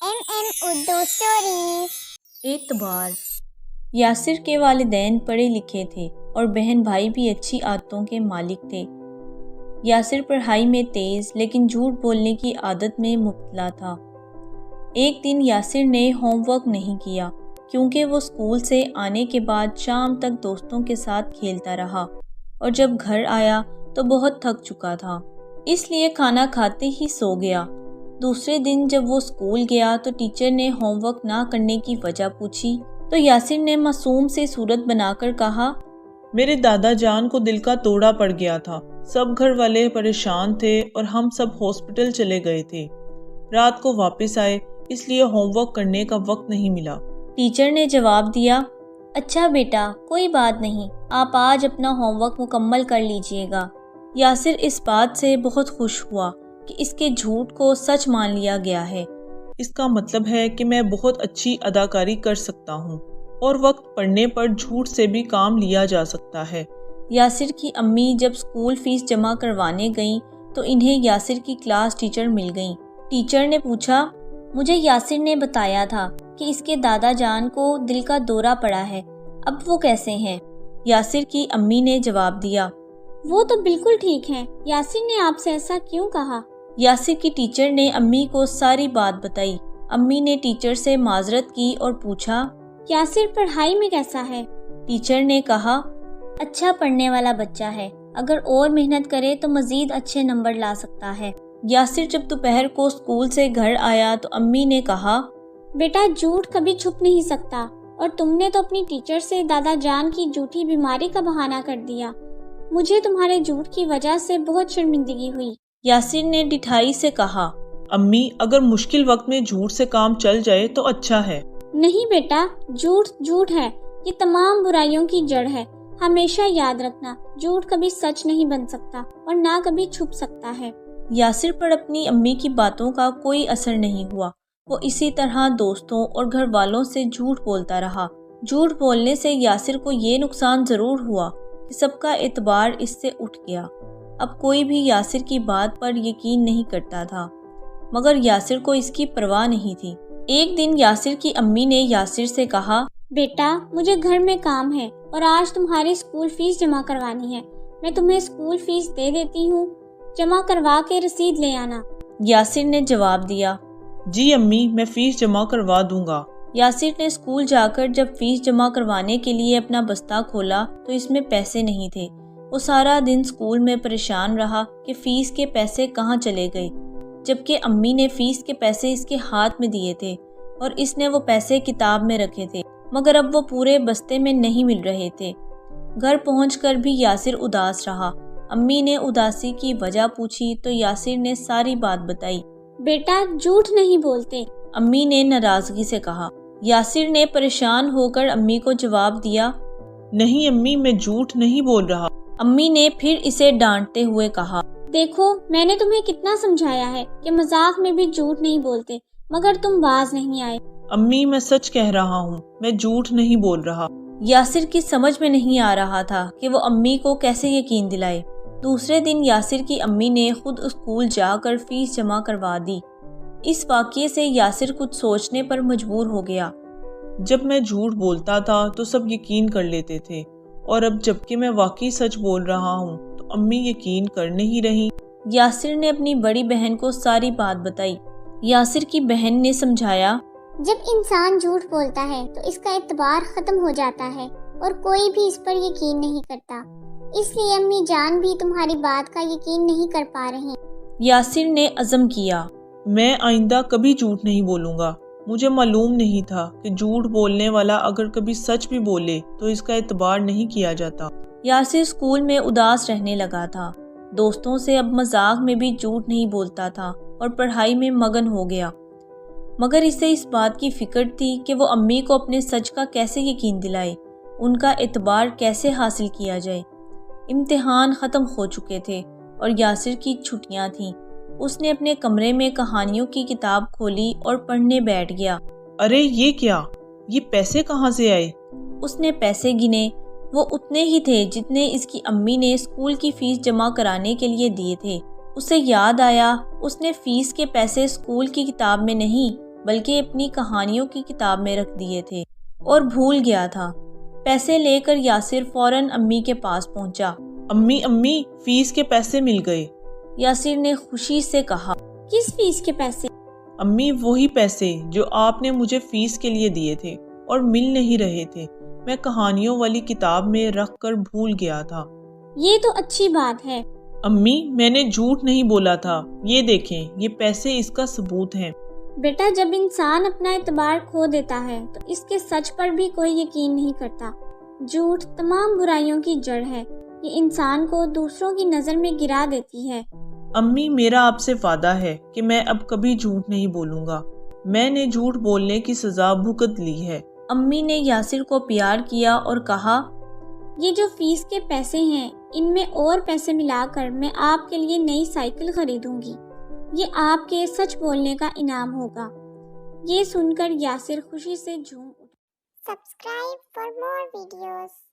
Urdu stories. एतबार। यासिर के वालिदैन पढ़े लिखे थे और बहन भाई भी अच्छी आदतों के मालिक थे। यासिर पढ़ाई में तेज़ लेकिन झूठ बोलने की आदत में मुब्तला था। एक दिन यासिर ने होमवर्क नहीं किया क्योंकि वो स्कूल से आने के बाद शाम तक दोस्तों के साथ खेलता रहा और जब घर आया तो बहुत थक चुका था, इसलिए खाना खाते ही सो गया। दूसरे दिन जब वो स्कूल गया तो टीचर ने होमवर्क ना करने की वजह पूछी तो यासिर ने मासूम से सूरत बनाकर कहा, मेरे दादा जान को दिल का दौरा पड़ गया था। सब घर वाले परेशान थे और हम सब हॉस्पिटल चले गए थे। रात को वापस आए इसलिए होमवर्क करने का वक्त नहीं मिला। टीचर ने जवाब दिया, अच्छा बेटा कोई बात नहीं, आप आज अपना होमवर्क मुकम्मल कर लीजिएगा। यासिर इस बात से बहुत खुश हुआ कि इसके झूठ को सच मान लिया गया है। इसका मतलब है कि मैं बहुत अच्छी अदाकारी कर सकता हूँ और वक्त पड़ने पर झूठ से भी काम लिया जा सकता है। यासिर की अम्मी जब स्कूल फीस जमा करवाने गईं तो इन्हें यासिर की क्लास टीचर मिल गईं। टीचर ने पूछा, मुझे यासिर ने बताया था कि इसके दादा जान को दिल का दौरा पड़ा है, अब वो कैसे हैं? यासिर की अम्मी ने जवाब दिया, वो तो बिल्कुल ठीक है। यासिर ने आपसे ऐसा क्यों कहा? यासिर की टीचर ने अम्मी को सारी बात बताई। अम्मी ने टीचर से माजरत की और पूछा, यासिर पढ़ाई में कैसा है? टीचर ने कहा, अच्छा पढ़ने वाला बच्चा है, अगर और मेहनत करे तो मजीद अच्छे नंबर ला सकता है। यासिर जब दोपहर को स्कूल से घर आया तो अम्मी ने कहा, बेटा झूठ कभी छुप नहीं सकता और तुमने तो अपनी टीचर से दादा जान की झूठी बीमारी का बहाना कर दिया। मुझे तुम्हारे झूठ की वजह से बहुत शर्मिंदगी हुई। यासिर ने ढिठाई से कहा, अम्मी अगर मुश्किल वक्त में झूठ से काम चल जाए तो अच्छा है। नहीं बेटा, झूठ झूठ है, ये तमाम बुराइयों की जड़ है। हमेशा याद रखना, झूठ कभी सच नहीं बन सकता और ना कभी छुप सकता है। यासिर पर अपनी अम्मी की बातों का कोई असर नहीं हुआ। वो इसी तरह दोस्तों और घर वालों से झूठ बोलता रहा। झूठ बोलने से यासिर को ये नुकसान जरूर हुआ कि सबका एतबार इससे उठ गया। अब कोई भी यासिर की बात पर यकीन नहीं करता था, मगर यासिर को इसकी परवाह नहीं थी। एक दिन यासिर की अम्मी ने यासिर से कहा, बेटा मुझे घर में काम है और आज तुम्हारी स्कूल फीस जमा करवानी है। मैं तुम्हें स्कूल फीस दे देती हूँ, जमा करवा के रसीद ले आना। यासिर ने जवाब दिया, जी अम्मी मैं फीस जमा करवा दूंगा। यासिर ने स्कूल जाकर जब फीस जमा करवाने के लिए अपना बस्ता खोला तो इसमें पैसे नहीं थे। वो सारा दिन स्कूल में परेशान रहा कि फीस के पैसे कहाँ चले गए, जबकि अम्मी ने फीस के पैसे इसके हाथ में दिए थे और इसने वो पैसे किताब में रखे थे, मगर अब वो पूरे बस्ते में नहीं मिल रहे थे। घर पहुंचकर भी यासिर उदास रहा। अम्मी ने उदासी की वजह पूछी तो यासिर ने सारी बात बताई। बेटा झूठ नहीं बोलते, अम्मी ने नाराजगी से कहा। यासिर ने परेशान होकर अम्मी को जवाब दिया, नहीं अम्मी मैं झूठ नहीं बोल रहा। अम्मी ने फिर इसे डांटते हुए कहा, देखो मैंने तुम्हें कितना समझाया है कि मजाक में भी झूठ नहीं बोलते, मगर तुम बाज नहीं आए। अम्मी मैं सच कह रहा हूँ, मैं झूठ नहीं बोल रहा। यासिर की समझ में नहीं आ रहा था कि वो अम्मी को कैसे यकीन दिलाए। दूसरे दिन यासिर की अम्मी ने खुद स्कूल जाकर फीस जमा करवा दी। इस वाक़ये से यासिर कुछ सोचने पर मजबूर हो गया। जब मैं झूठ बोलता था तो सब यकीन कर लेते थे और अब जबकि मैं वाकई सच बोल रहा हूँ तो अम्मी यकीन कर नहीं रही। यासिर ने अपनी बड़ी बहन को सारी बात बताई। यासिर की बहन ने समझाया, जब इंसान झूठ बोलता है तो इसका एतबार खत्म हो जाता है और कोई भी इस पर यकीन नहीं करता, इसलिए अम्मी जान भी तुम्हारी बात का यकीन नहीं कर पा रही। यासिर ने अज़म किया, मैं आइंदा कभी झूठ नहीं बोलूँगा। मुझे मालूम नहीं था कि झूठ बोलने वाला अगर कभी सच भी बोले तो इसका एतबार नहीं किया जाता। यासिर स्कूल में उदास रहने लगा था। दोस्तों से अब मजाक में भी झूठ नहीं बोलता था और पढ़ाई में मगन हो गया, मगर इसे इस बात की फिक्र थी कि वो अम्मी को अपने सच का कैसे यकीन दिलाए, उनका एतबार कैसे हासिल किया जाए। इम्तिहान ख़त्म हो चुके थे और यासिर की छुट्टियां थीं। उसने अपने कमरे में कहानियों की किताब खोली और पढ़ने बैठ गया। अरे ये क्या, ये पैसे कहाँ से आए? उसने पैसे गिने, वो उतने ही थे जितने इसकी अम्मी ने स्कूल की फीस जमा कराने के लिए दिए थे। उसे याद आया उसने फीस के पैसे स्कूल की किताब में नहीं بلکہ اپنی کہانیوں کی کتاب میں رکھ دیے تھے اور بھول گیا تھا۔ پیسے لے کر یاسر فوراً امی کے پاس پہنچا۔ امی فیس کے پیسے مل گئے۔ یاسر نے خوشی سے کہا۔ کس فیس کے پیسے؟ امی وہی پیسے جو آپ نے مجھے فیس کے لیے دیے تھے اور مل نہیں رہے تھے، میں کہانیوں والی کتاب میں رکھ کر بھول گیا تھا۔ یہ تو اچھی بات ہے۔ امی میں نے جھوٹ نہیں بولا تھا، یہ دیکھیں یہ پیسے اس کا ثبوت ہیں۔ بیٹا جب انسان اپنا اعتبار کھو دیتا ہے تو اس کے سچ پر بھی کوئی یقین نہیں کرتا۔ جھوٹ تمام برائیوں کی جڑ ہے، یہ انسان کو دوسروں کی نظر میں گرا دیتی ہے۔ امی میرا آپ سے وعدہ ہے کہ میں اب کبھی جھوٹ نہیں بولوں گا، میں نے جھوٹ بولنے کی سزا بھگت لی ہے۔ امی نے یاسر کو پیار کیا اور کہا، یہ جو فیس کے پیسے ہیں ان میں اور پیسے ملا کر میں آپ کے لیے نئی سائیکل خریدوں گی، یہ آپ کے سچ بولنے کا انعام ہوگا۔ یہ سن کر یاسر خوشی سے جھوم اٹھا۔ Subscribe for more videos.